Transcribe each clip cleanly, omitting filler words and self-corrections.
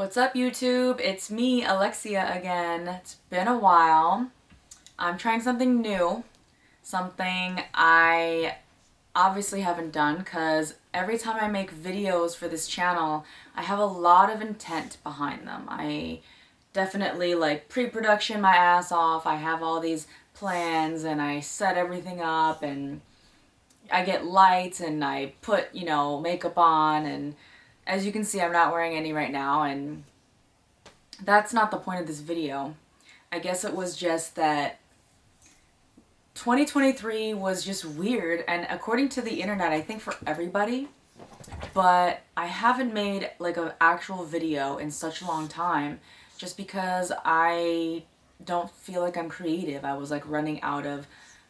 What's up, YouTube? It's me, Alexia, again. It's been a while. I'm trying something new, something I obviously haven't done because every time I make videos for this channel, I have a lot of intent behind them. I definitely like pre-production my ass off. I have all these plans and I set everything up and I get lights and I put, makeup on, and as you can see, I'm not wearing any right now, and that's not the point of this video. I guess it was just that 2023 was just weird, and according to the internet, I think for everybody, but I haven't made like an actual video in such a long time just because I don't feel like I'm creative. I was like running out of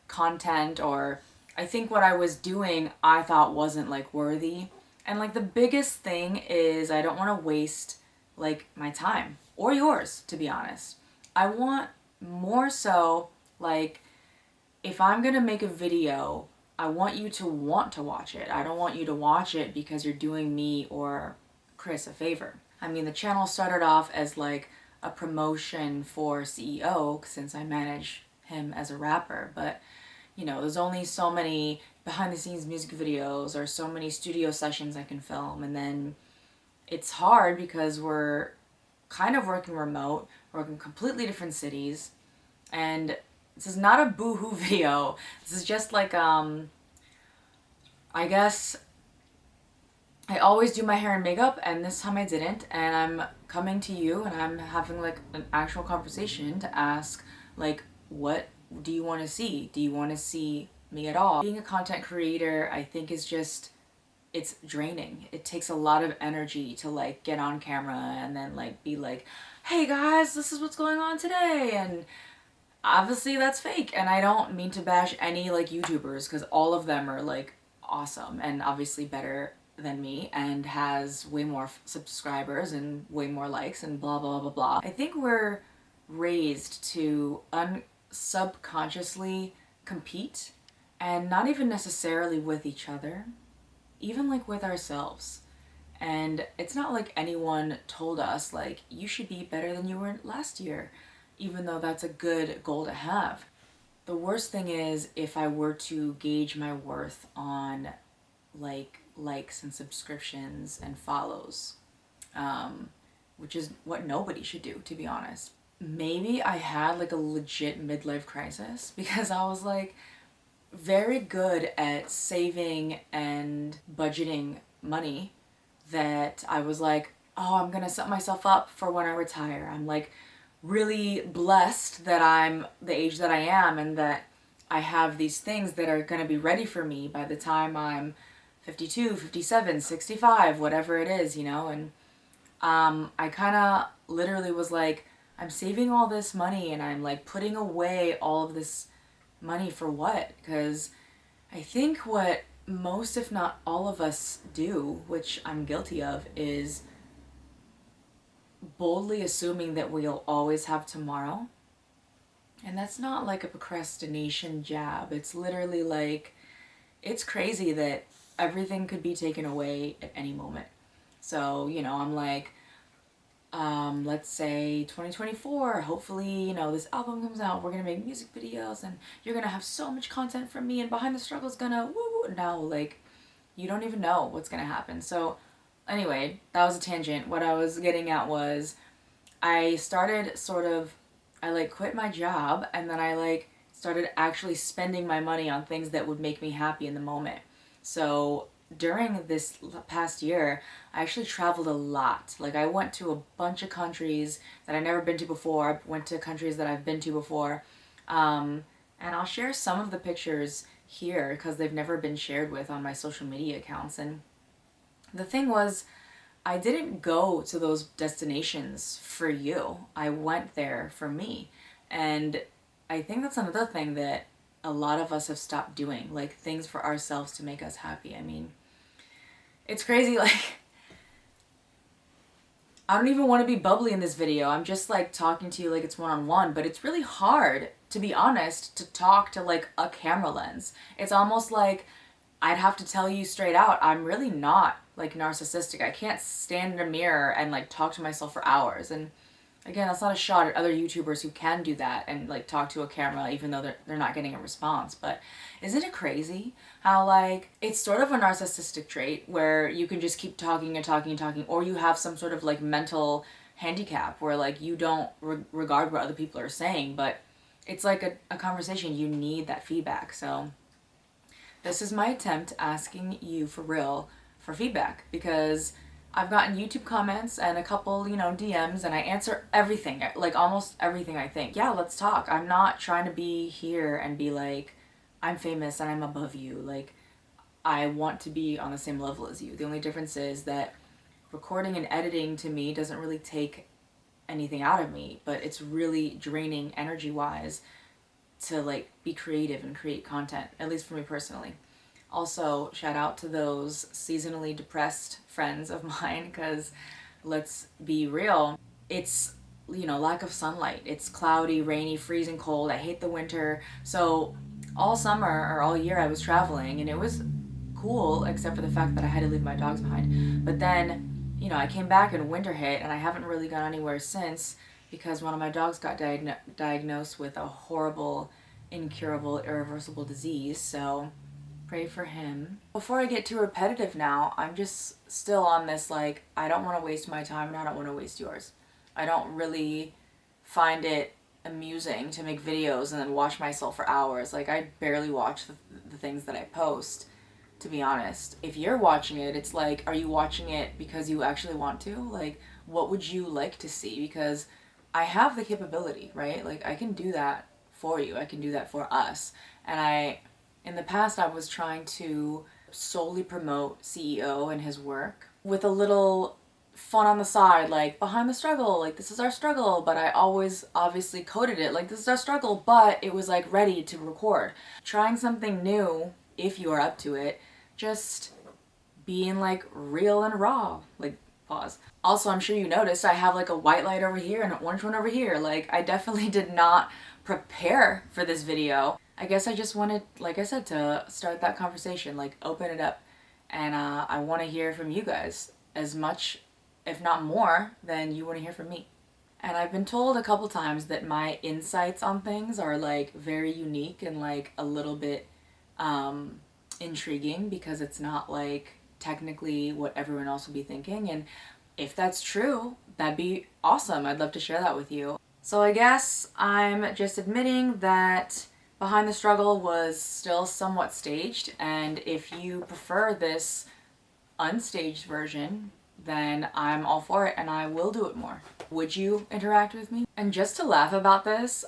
content, or I think what I was doing I thought wasn't like worthy. And like the biggest thing is I don't want to waste like my time or yours, to be honest. I want more so like if I'm gonna make a video, I want you to want to watch it. I don't want you to watch it because you're doing me or Chris a favor. I mean, the channel started off as like a promotion for CEO since I manage him as a rapper, but there's only so many behind the scenes music videos or so many studio sessions I can film, and then it's hard because we're kind of working remote, working completely different cities, and this is not a boohoo video. This is just like, I guess I always do my hair and makeup, and this time I didn't, and I'm coming to you and I'm having like an actual conversation to ask, like, what do you want to see? Do you want to see me at all? Being a content creator, I think, is just, it's draining. It takes a lot of energy to like get on camera and then like be like, hey guys, this is what's going on today, and obviously that's fake. And I don't mean to bash any like YouTubers, because all of them are like awesome and obviously better than me and has way more subscribers and way more likes and blah blah blah blah. I think we're raised to subconsciously compete, and not even necessarily with each other, even like with ourselves. And it's not like anyone told us like you should be better than you were last year, even though that's a good goal to have. The worst thing is if I were to gauge my worth on like likes and subscriptions and follows, which is what nobody should do, to be honest. Maybe I had like a legit midlife crisis because I was like very good at saving and budgeting money, that I was like, oh, I'm gonna set myself up for when I retire. I'm like really blessed that I'm the age that I am and that I have these things that are gonna be ready for me by the time I'm 52, 57, 65, whatever it is, and I kind of literally was like, I'm saving all this money and I'm like putting away all of this money for what? Because I think what most, if not all of us do, which I'm guilty of, is boldly assuming that we'll always have tomorrow. And that's not like a procrastination jab. It's literally like, it's crazy that everything could be taken away at any moment. So, I'm like, let's say 2024, hopefully, this album comes out, we're gonna make music videos and you're gonna have so much content from me and Behind the Struggle is gonna woo. No, like, you don't even know what's gonna happen. So anyway, that was a tangent. What I was getting at was I started I like quit my job and then I like started actually spending my money on things that would make me happy in the moment. So during this past year, I actually traveled a lot. Like, I went to a bunch of countries that I've never been to before. I went to countries that I've been to before. And I'll share some of the pictures here because they've never been shared with on my social media accounts. And the thing was, I didn't go to those destinations for you. I went there for me. And I think that's another thing that a lot of us have stopped doing, like things for ourselves to make us happy. I mean, it's crazy, like, I don't even want to be bubbly in this video. I'm just like talking to you like it's one-on-one, but it's really hard, to be honest, to talk to like a camera lens. It's almost like I'd have to tell you straight out, I'm really not like narcissistic. I can't stand in a mirror and like talk to myself for hours. And again, that's not a shot at other YouTubers who can do that and like talk to a camera even though they're not getting a response. But isn't it crazy how like it's sort of a narcissistic trait where you can just keep talking and talking and talking, or you have some sort of like mental handicap where like you don't regard what other people are saying, but it's like a conversation. You need that feedback. So this is my attempt asking you for real for feedback, because I've gotten YouTube comments and a couple, you know, DMs, and I answer everything, like almost everything. I think, yeah, let's talk. I'm not trying to be here and be like, I'm famous and I'm above you. Like, I want to be on the same level as you. The only difference is that recording and editing to me doesn't really take anything out of me, but it's really draining energy wise to like be creative and create content, at least for me personally. Also, shout out to those seasonally depressed friends of mine, because let's be real, it's, you know, lack of sunlight. It's cloudy, rainy, freezing cold. I hate the winter. So all summer or all year I was traveling and it was cool except for the fact that I had to leave my dogs behind. But then, you know, I came back and winter hit and I haven't really gone anywhere since, because one of my dogs got diagnosed with a horrible, incurable, irreversible disease. So pray for him. Before I get too repetitive now, I'm just still on this like, I don't want to waste my time and I don't want to waste yours. I don't really find it amusing to make videos and then watch myself for hours. Like, I barely watch the things that I post, to be honest. If you're watching it, it's like, are you watching it because you actually want to? Like, what would you like to see? Because I have the capability, right? Like, I can do that for you. I can do that for us. And in the past, I was trying to solely promote CEO and his work with a little fun on the side, like behind the struggle, like this is our struggle, but I always obviously coded it like this is our struggle, but it was like ready to record. Trying something new, if you are up to it, just being like real and raw, like pause. Also, I'm sure you noticed I have like a white light over here and an orange one over here. Like, I definitely did not prepare for this video. I guess I just wanted, like I said, to start that conversation, like open it up, and I want to hear from you guys as much, if not more, than you want to hear from me. And I've been told a couple times that my insights on things are like very unique and like a little bit intriguing, because it's not like technically what everyone else would be thinking. And if that's true, that'd be awesome. I'd love to share that with you. So I guess I'm just admitting that Behind the Struggle was still somewhat staged, and if you prefer this unstaged version, then I'm all for it and I will do it more. Would you interact with me? And just to laugh about this,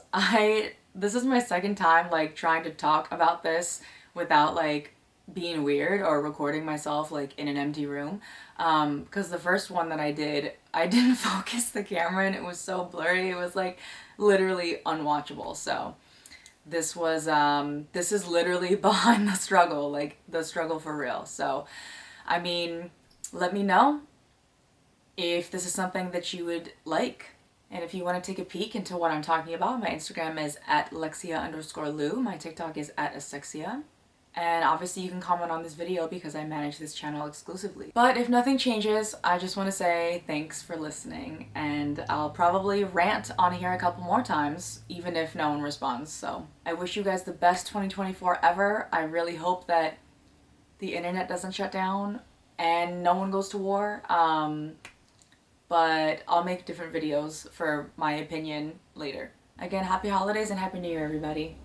this is my second time like trying to talk about this without like being weird or recording myself like in an empty room, because the first one that I didn't focus the camera and it was so blurry, it was like literally unwatchable. So this is literally Behind the Struggle, like the struggle for real. So I mean, let me know if this is something that you would like. And if you want to take a peek into what I'm talking about, my Instagram is @Lexia_Lou. My TikTok is @Asexia. And obviously you can comment on this video because I manage this channel exclusively. But if nothing changes, I just want to say thanks for listening, and I'll probably rant on here a couple more times, even if no one responds. So I wish you guys the best 2024 ever. I really hope that the internet doesn't shut down and no one goes to war. But I'll make different videos for my opinion later. Again, happy holidays and happy new year, everybody.